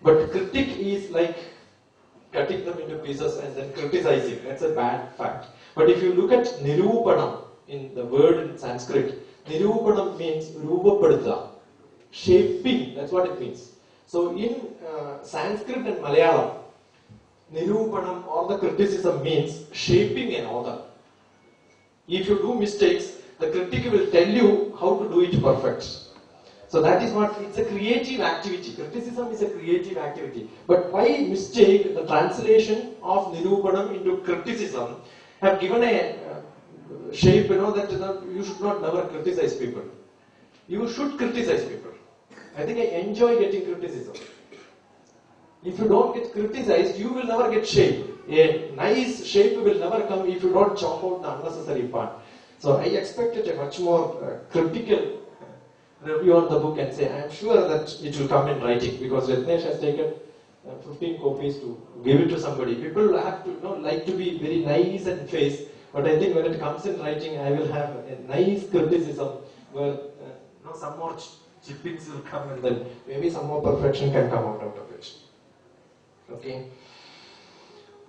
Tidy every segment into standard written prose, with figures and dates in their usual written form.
But critic is like cutting them into pieces and then criticizing. That's a bad fact. But if you look at nirupanam in the word in Sanskrit, nirupanam means rupapadutha, shaping. That's what it means. So in Sanskrit and Malayalam, nirupanam or the criticism means shaping an author. If you do mistakes, the critic will tell you how to do it perfect. So that is what, it's a creative activity. Criticism is a creative activity. But by mistake, the translation of nirupanam into criticism have given a shape, that you should not never criticize people. You should criticize people. I think I enjoy getting criticism. If you don't get criticized, you will never get shape. A nice shape will never come if you don't chop out the unnecessary part. So I expected a much more critical review on the book and say, I am sure that it will come in writing, because Ratnesh has taken 15 copies to give it to somebody. People have to like to be very nice and face, but I think when it comes in writing, I will have a nice criticism where some more chippings will come and then maybe some more perfection can come out of it. Okay.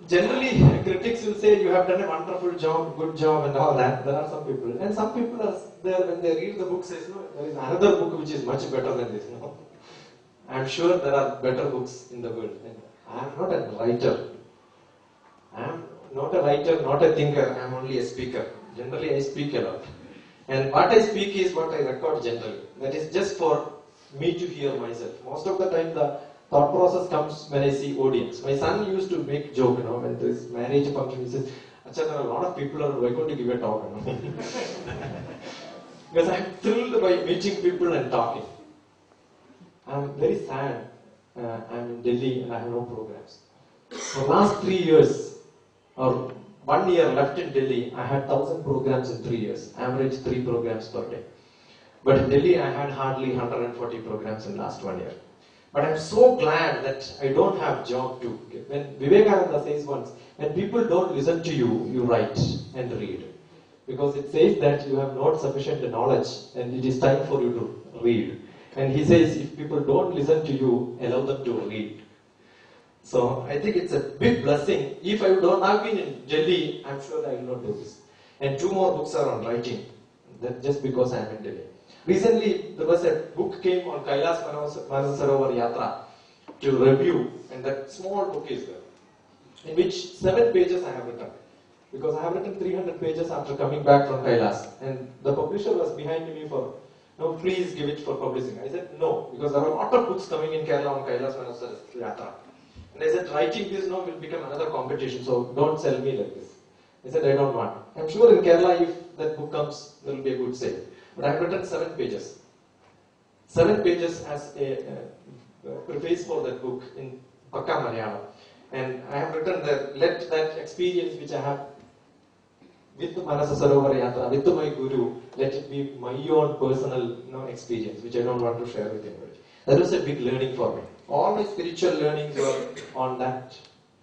Generally, critics will say you have done a wonderful job, good job, and all that. There are some people, and some people are there when they read the book says, no, there is another book which is much better than this. No, I am sure there are better books in the world. And I am not a writer. I am not a writer, not a thinker. I am only a speaker. Generally, I speak a lot, and what I speak is what I record generally. That is just for me to hear myself. Most of the time, the thought process comes when I see audience. My son used to make joke, when there is marriage function, he says, Acha, there are a lot of people are going to give a talk, Because I am thrilled by meeting people and talking. I am very sad. I am in Delhi and I have no programs. For last 3 years, or 1 year left in Delhi, I had 1,000 programs in 3 years. Average 3 programs per day. But in Delhi, I had hardly 140 programs in last 1 year. But I'm so glad that I don't have job to give. When Vivekananda says once, when people don't listen to you, you write and read. Because it says that you have not sufficient knowledge and it is time for you to read. And he says if people don't listen to you, allow them to read. So I think it's a big blessing. If I would not have been in Delhi, I'm sure I will not do this. And 2 more books are on writing. That just because I'm in Delhi. Recently, there was a book came on Kailas Manasarovar Yatra to review, and that small book is there, in which 7 pages I have written. Because I have written 300 pages after coming back from Kailas, and the publisher was behind me for, no, please give it for publishing. I said no, because there are a lot of books coming in Kerala on Kailas Manasarovar Yatra. And I said, writing this now will become another competition, so don't sell me like this. I said, I don't want. I'm sure in Kerala, if that book comes, there will be a good sale. But I have written 7 pages. 7 pages as a preface for that book in Pakka Malayalam. And I have written that, let that experience which I have with Manasa Sarovar Yatra, with my Guru, let it be my own personal experience, which I don't want to share with anybody. That was a big learning for me. All my spiritual learnings were on that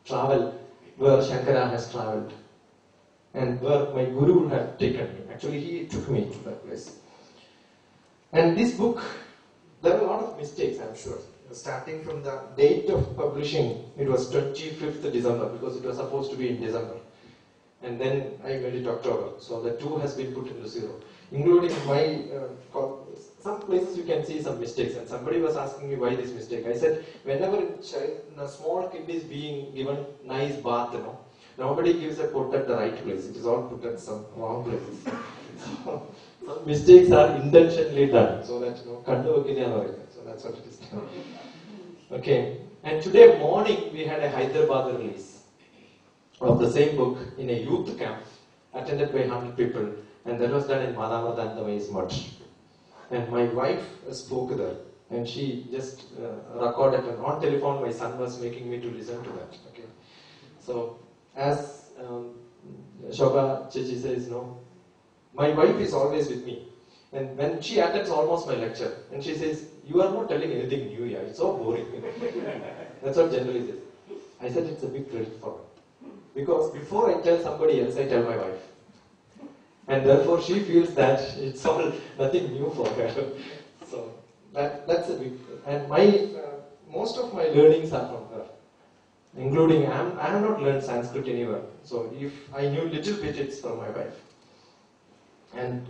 travel where Shankara has traveled. And where my Guru had taken me. Actually, he took me to that place. And this book, there are a lot of mistakes, I'm sure. Starting from the date of publishing, it was 25th December, because it was supposed to be in December. And then I made it October. So the 2 has been put into 0. Including my, some places you can see some mistakes. And somebody was asking me why this mistake. I said, whenever a small kid is being given nice bath, nobody gives a pot at the right place. It is all put at some wrong places. So, some mistakes are intentionally done. So that, so that's what it is. Okay. And today morning we had a Hyderabad release of the same book in a youth camp attended by 100 people. And that was done in Madhavardhan, the way much. And my wife spoke there. And she just recorded. And on telephone my son was making me to listen to that. Okay. So, as Shobha Chichi says, my wife is always with me. And when she attends almost my lecture, and she says, you are not telling anything new here, it's so boring. That's what generally says. I said it's a big credit for her. Because before I tell somebody else, I tell my wife. And therefore she feels that it's all nothing new for her. So that's a big, and my most of my learnings are from her, including I have not learned Sanskrit anywhere. So if I knew little bit, it's from my wife. And